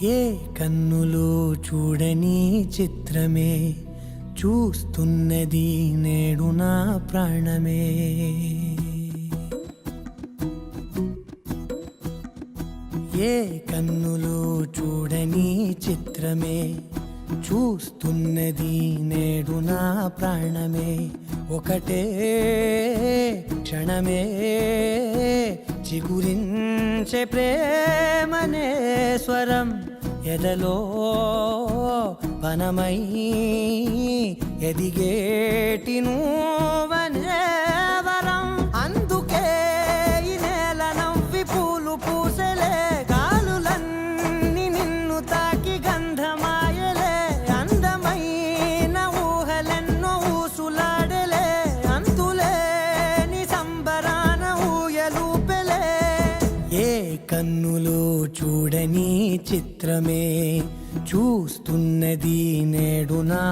ఏ కన్నులు చూడని చిత్రమే చూస్తున్నది నేడు నా ప్రాణమే. ఏ కన్నులు చూడని చిత్రమే చూస్తున్నది నేడు నా ప్రాణమే. ఒకటే క్షణమే చిగురించే ప్రేమనే స్వరం ఎదలో వనమై ఎదిగేటి నువ్వనే వరం. అందుకే ఈ నేల నవ్వి పూలు పూసలే, గాలులన్నీ నిన్ను తాకి గంధమాయలే. అందమైన ఊహలెన్నో ఊసులాడలే, అంతులేని సంబరాన ఊయలూపెలే. ఏ కన్నులు చూడని చిత్రమే చూస్తున్నది నేడు నా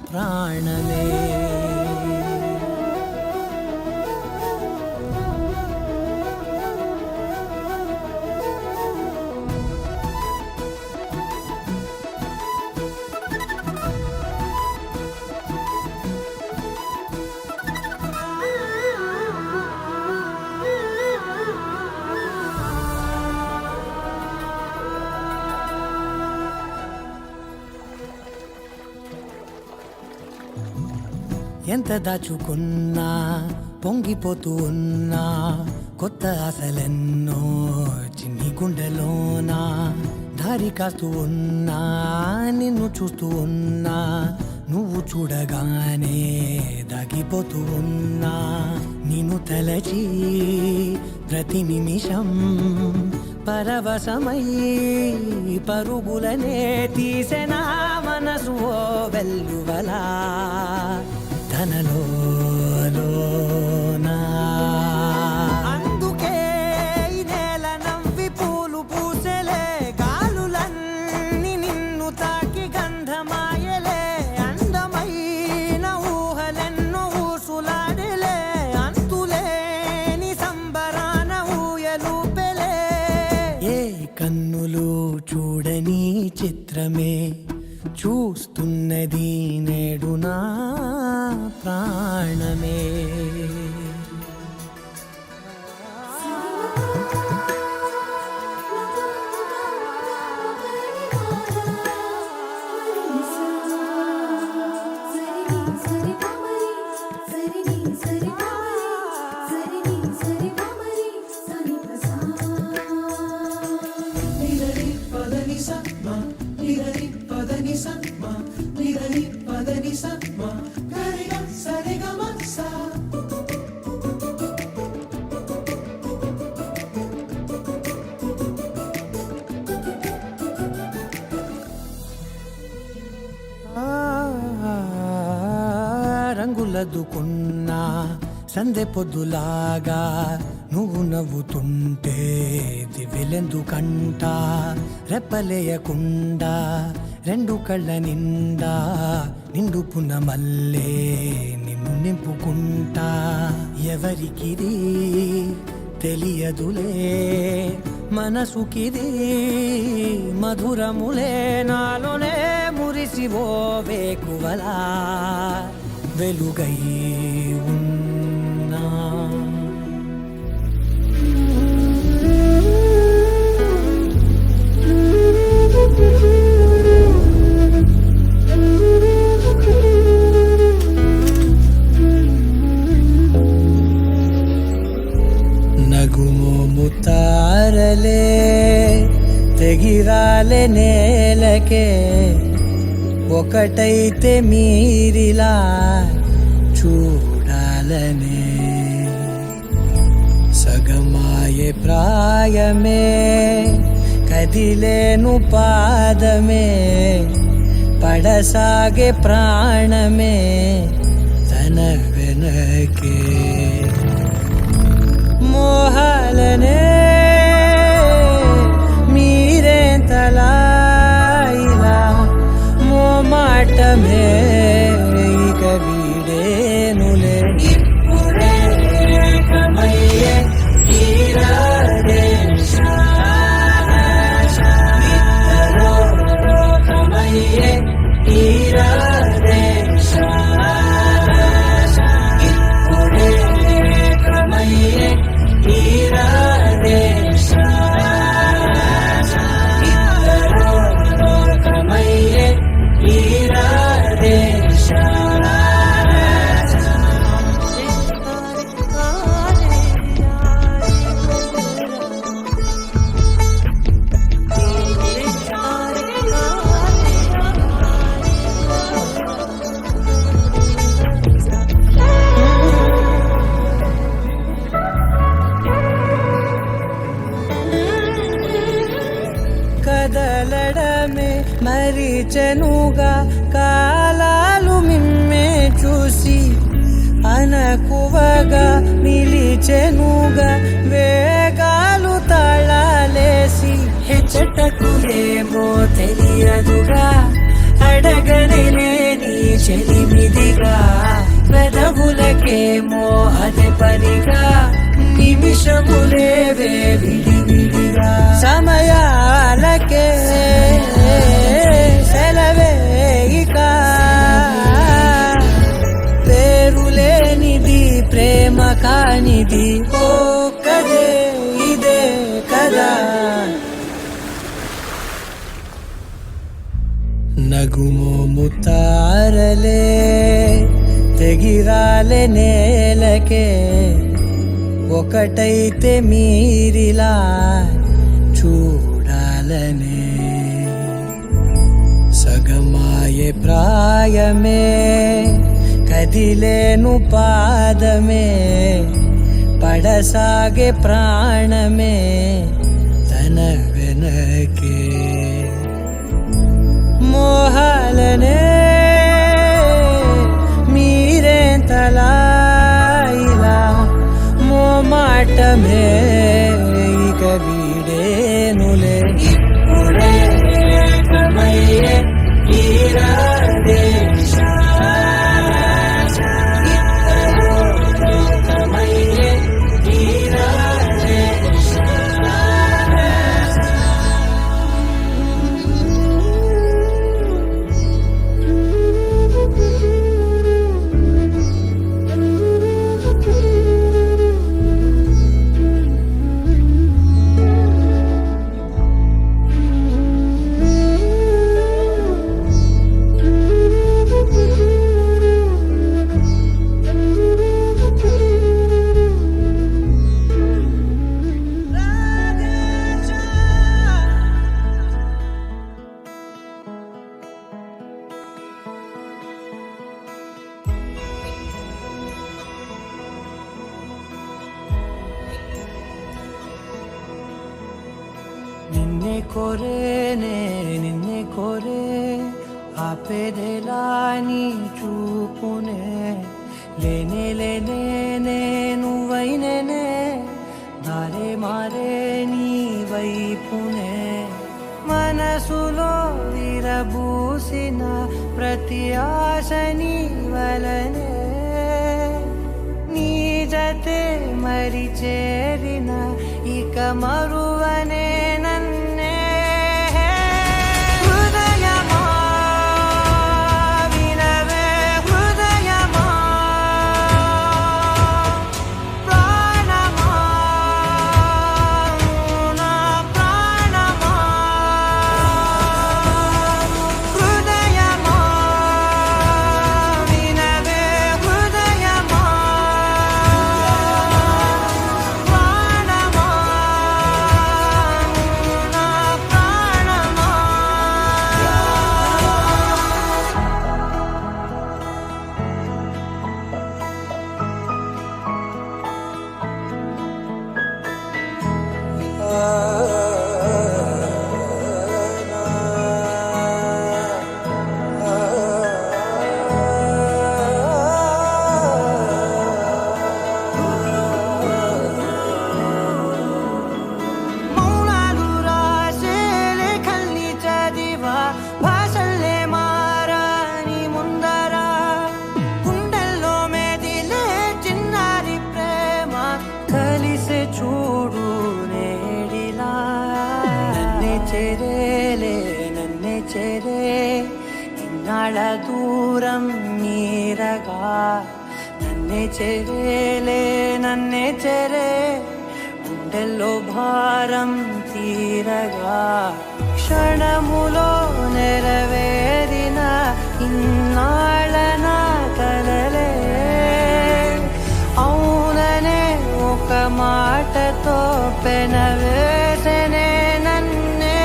ప్రాణమే. ఎంత దాచుకున్నా పొంగిపోతూ ఉన్నా, కొత్త ఆశలెన్నో చిన్ని గుండెలోనా. దారి కాస్తూ ఉన్నా, నిన్ను చూస్తూ ఉన్నా, నువ్వు చూడగానే దాగిపోతూ ఉన్నా. నిన్ను తలచి ప్రతి నిమిషం పరవశమై పరుగులనే తీసెనా మనసు ఓ వెల్లువలా తనలోనా. అందుకే ఈ నేల నవ్వి పూలు పూసలే, గాలులన్నీ నిన్ను తాకి గంధమాయలే. అందమైన ఊహలెన్నో ఊసులాడలే, అంతులేని సంబరాన ఊయలూపెలే. ఏ కన్నులు చూడని చిత్రమే చూస్తున్నది నేడు నా ప్రాణమే. రంగులదుకున్నా సందె పొద్దులాగా నువ్వు నవ్వుతుంటే దివ్వెలెందుకంట. రెప్పలేయకుండా రెండు కళ్ళ నిండా నిండుకున్న మల్లే నిన్ను నింపుకుంటా. ఎవరికిది తెలియదులే మనసుకిది మధురములే, నాలోనే మురిసివో వేకువలా వెలుగై ఉన్నా. నగుమోము తారలే తెగిరాలే నేలకే, ఒకటైతే మీరిలా చూడాలనే. సగమాయే ప్రాయమే కదిలేను పాదమే, పడసాగే ప్రాణమే తన వెనకే. మోహాలనే మీరేంతలా ఇలా మోమాటమే ఇక వీడేనులే. ఇప్పుడే కమయ్యే ఈరాడే శాశ్వత పెంచెనుగా వేగాలు తాళాలేసి హెచ్చటకులేమో తెలియదుగా అడగనే నీ చెలిమిదిగా పెదవులకేమో అదే పనిగా నిమిషములేవే విడివిడిగా సమయాలకే సెలవే ఇక పేరులేనిది ప్రేమ కానిది ఓ కదే ఇదే కదా నగుమోము తారలే తెగిరాలే నేలకే ఒకటైతే మీరిలా చూడాలనే సగమాయే ప్రాయమే కదిలేను పాదమే పడసాగే ప్రాణమే తన వెనకే మోహాలనే మీరేంతలా ఇలా మోమాటమే ఇక వీడేనులే ఇప్పుడే కమయ్యే ఈరాదేశ కమయ్యే ఈరాదేశ నిన్నే కోరేనే నిన్నే కోరే ఆపేదెలా నీ చూపునే లేనే లేనే నువ్వైనేనే దారే మారే నీ వైపునే మనసులో విరబూసిన ప్రతి ఆశ నీ వలనే నీ జతే మరి చేరిన ఇక మరువనే నన్నే హృదయమా వినవే హృదయమా ప్రాణమా నా ప్రాణమా హృదయమా వినవే హృదయమా ప్రాణమా నా ప్రాణమా మౌనాలు రాసే లేఖల్ని చదివా భాషల్లే మారాని ముందరా గుండెల్లో మెదిలే చిన్నారి ప్రేమ కలిసే చూడు నేడిలా నన్నే చేరేలే నన్నే చేరే ఇన్నాళ్ళ దూరం నీరగా నన్నే చేరేలే నన్నే చేరే గుండెల్లో భారం తీరగా క్షణములో నెరవేరిన ఇన్నాళ్ళ నా కలలే అవుననే ఒక మాటతో పెనవేసనే నన్నే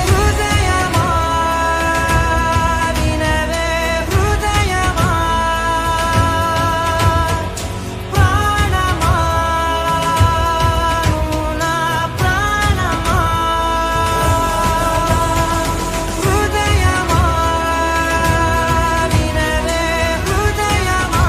హృదయమా వినవే హృదయమా ప్రాణమా నా ప్రాణమా హృదయమా వినవే హృదయమా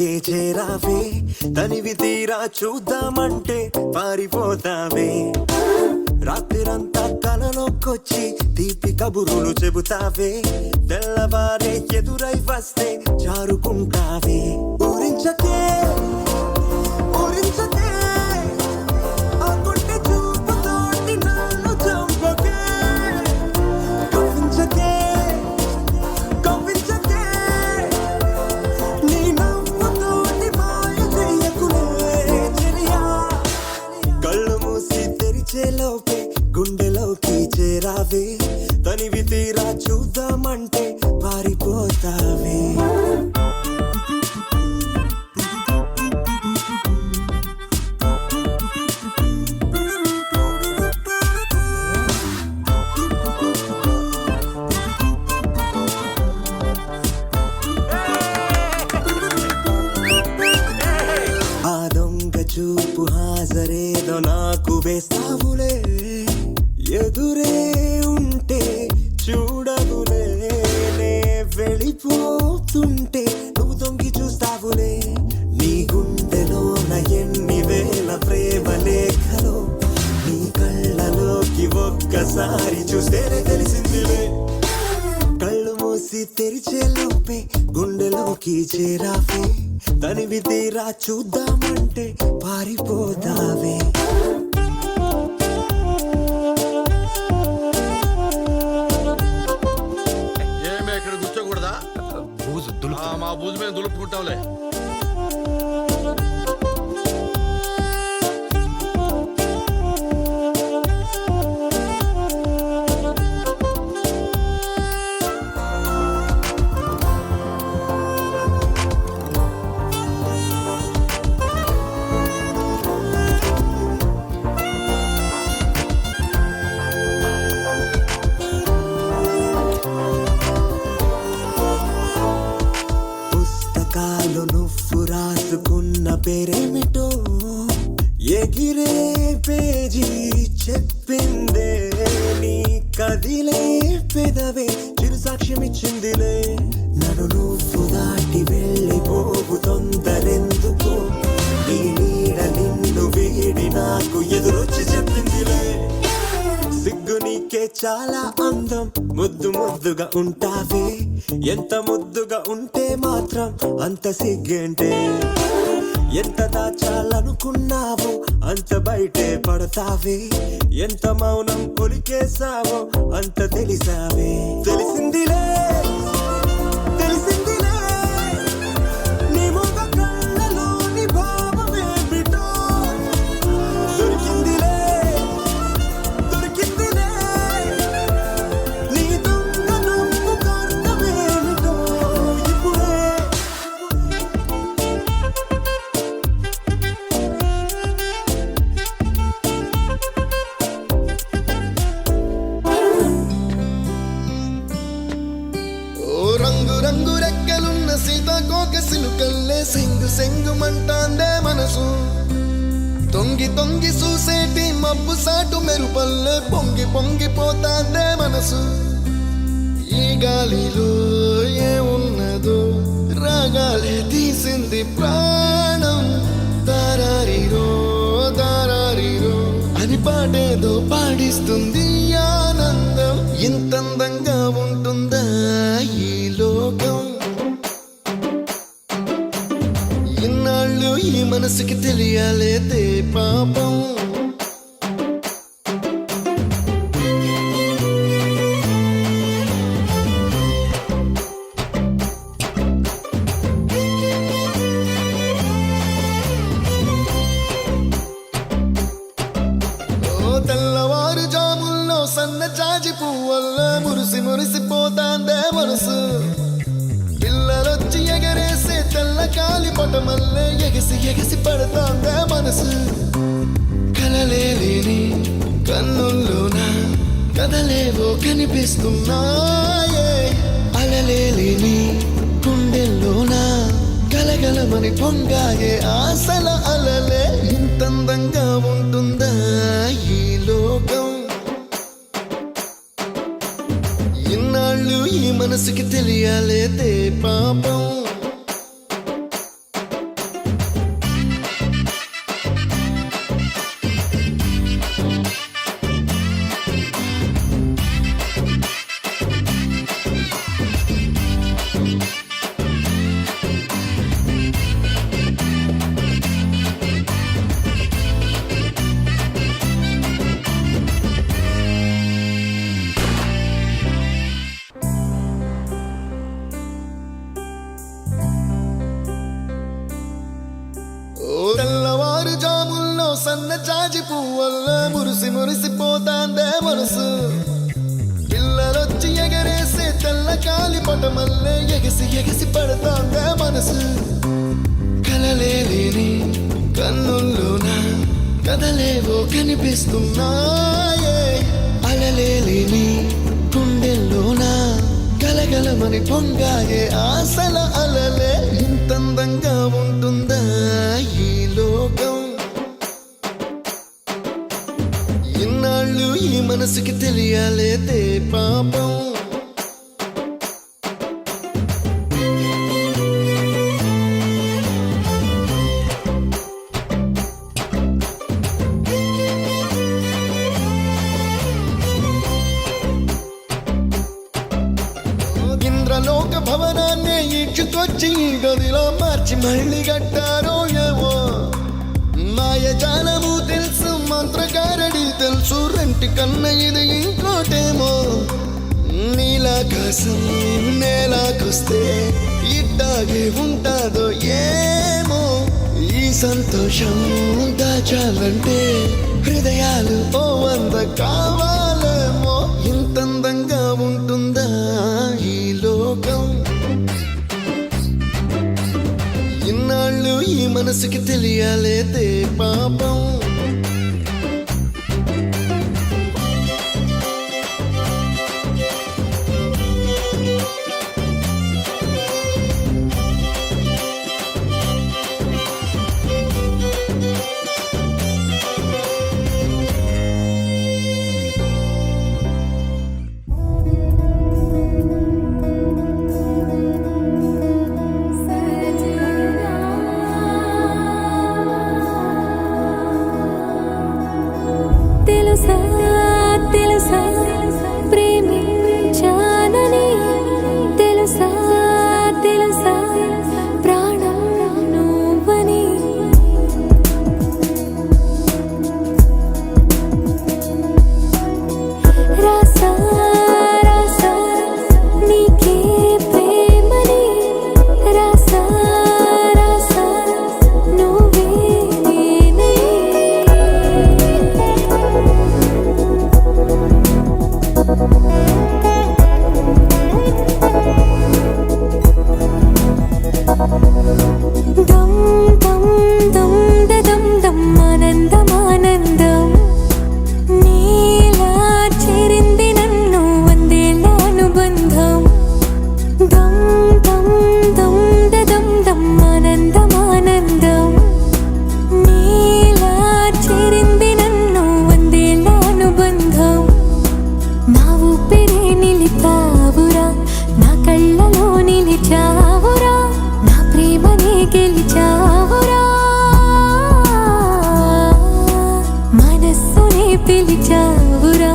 గుండెలోకే చేరావే తనివి తీరా చూద్దామంటే పారిపోతావే రాత్రిరంతా కలలోకొచ్చి తీపి కబురులు చెబుతావే తెల్లవారే ఎదురై వస్తే జారుకుంటావే ఊరించకే ఊరించకే ఆ గుండె చూపుతోటి నన్ను చంపకే కవ్వించకే కవ్వించకే నీ నవ్వుతోటి మాయ చెయ్యకులే చెలియా కళ్ళు మూసి తెరిచేలోపే గుండెలోకి చేరావే తనివి తీరా చూద్దామంటే పారిపోతావే ఆ దొంగ చూపు హాజరేదో నాకు వేస్తావులే ఎదురే ఉంటే చూడవులే నే వెళ్ళిపోతుంటే నువ్వు దొంగి చూస్తావులే నీ గుండెలోన ఎన్ని వేల ప్రేమ లేఖలో నీ కళ్ళలోకి ఒక్కసారి చూస్తేనే తెలిసిందిలే కళ్ళు మూసి తెరిచేలోపే గుండెలోకి చేరావే తనివి తీరా చూద్దామంటే పారిపోతావే ఏమే ఇక్కడ కూర్చోకూడదా బూజు మా బూజు మీద దులుపుకుంటావులే పుస్తకాలు నువ్వు రాసుకున్న పేరేమిటో ఎగిరే పేజీ చెప్పిందే నీ కదిలే పెదవే చిరు సాక్ష్యమిచ్చిందిలే నన్ను నువ్వు దాటి వెళ్ళిపోవు తొందరెందుకు నీ నీడ నిన్ను వీడి నాకు ఎదురొచ్చి చెప్పిందిలే సిగ్గు నీకే చాలా అందం ముద్దు ముద్దుగా ఉంటావే ఎంత ముద్దుగా ఉంటే మాత్రం అంత సిగ్గేంటే ఎంత దాచాలనుకున్నావో అంత బయటే పడతావే ఎంత మౌనం ఒలికేసావో అంత తెలిసావే తెలిసిందిలే తెలిసిందిలే నీ ముఖ కళ్ళలోని భావమేమిటో దొరికిందిలే దొరికిందిలే నీ దొంగ నవ్వు కారణమేమిటో ఇప్పుడే ఓ రంగు రంగు రెక్కలున్న సీతాకోక సిలుకల్లే సెంగు సెంగుమంటాందే మనసు తొంగి తొంగి చూసేటి మబ్బు సాటు మెరుపల్లే పొంగి పొంగిపోతాందే మనసు ఈ గాలిలో ఏమున్నదో రాగాలే తీసింది ప్రాణం దారారిరో దారారిరో అని పాడేదో పాడిస్తుంది ఆనందం ఇంతందంగా ఉంటుందా ఈ లోకం ఇన్నాళ్ళు ఈ మనసుకి తెలియాలేదే పాపం తెల్లవారు జాముల్లో సన్న జాజి పువ్వల్ల మురిసి మురిసిపోతాందే మనసు పిల్లలొచ్చి ఎగరేసే తెల్ల కాలి పటమల్లే ఎగసి ఎగసి పడతాందే మనసు కలలేని కన్నుల్లోన కదలేవో కనిపిస్తున్నాయే అలలేని గుండెల్లోన గలగలమని పొంగాయే ఆశల అలలే ఇంతందంగా ఉంటుందా ఈ లోకం ఇన్నాళ్ళు ఈ మనసుకి తెలియాలేదే పాపం మురిసిపోతాందే మనసు పిల్లలొచ్చి ఎగరేసే తెల్ల కాలి పటమల్లే ఎగసి ఎగసి పడతాందే మనసు కలలేని కన్నుల్లోన కదలేవో కనిపిస్తున్నాయే అలలేని గుండెల్లోన గలగలమని పొంగాయే ఆశల అలలే ఇంతందంగా ఉంటుందా ఈ లోకం ఇన్నాళ్ళు ఈ మనసుకి తెలియాలేదే పాపం ఇంద్రలోక భవనాన్నే ఈడ్చుకొచ్చి ఈ గదిలో మార్చి మళ్ళీ కట్టారో ఏమో మాయజాలము తెలుసు మంత్రగారడి తెలుసు రెంటి కన్న ఇది ఇంకోటేమో నీలాకాశం నేలాకొస్తే ఇట్టాగే ఉంటాదో ఏమో ఈ సంతోషం దాచాలంటే హృదయాలు ఓ వంద కావాలేమో ఇంతందంగా ఉంటుందా ఈ లోకం ఇన్నాళ్ళు ఈ మనసుకి తెలియాలేదే పాపం తెలుసా తెలుసా ప్రేమించానని తెలుసా తెలుసా ప్రాణం నువ్వని రాసా రాసా నీకే ప్రేమని రాసా రాసా నువ్వే నేనని దం దం దం దం దం ఆనందం ఆనందం నీలా చేరింది నన్ను వందేళ్ళ అనుబంధం దం దం దం దం దం ఆనందం ఆనందం నీలా చేరింది నన్ను వందేళ్ళ అనుబంధం నా ఊపిరే నిలిపావురా నా కళ్ళలో నిలిచావురా నా ప్రేమనే గెలిచావురా మనస్సునే పిలిచావురా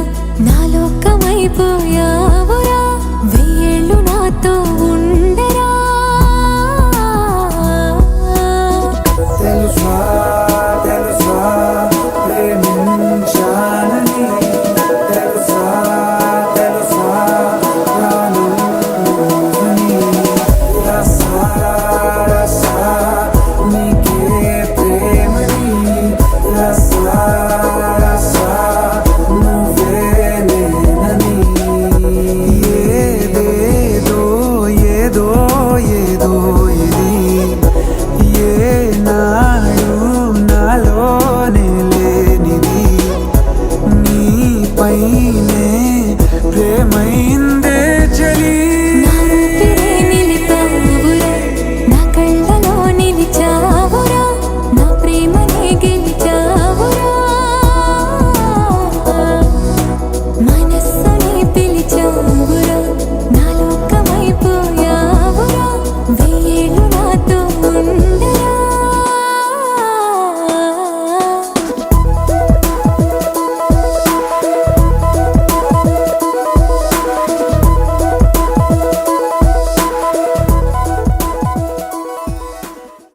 నా లోకమైపోయా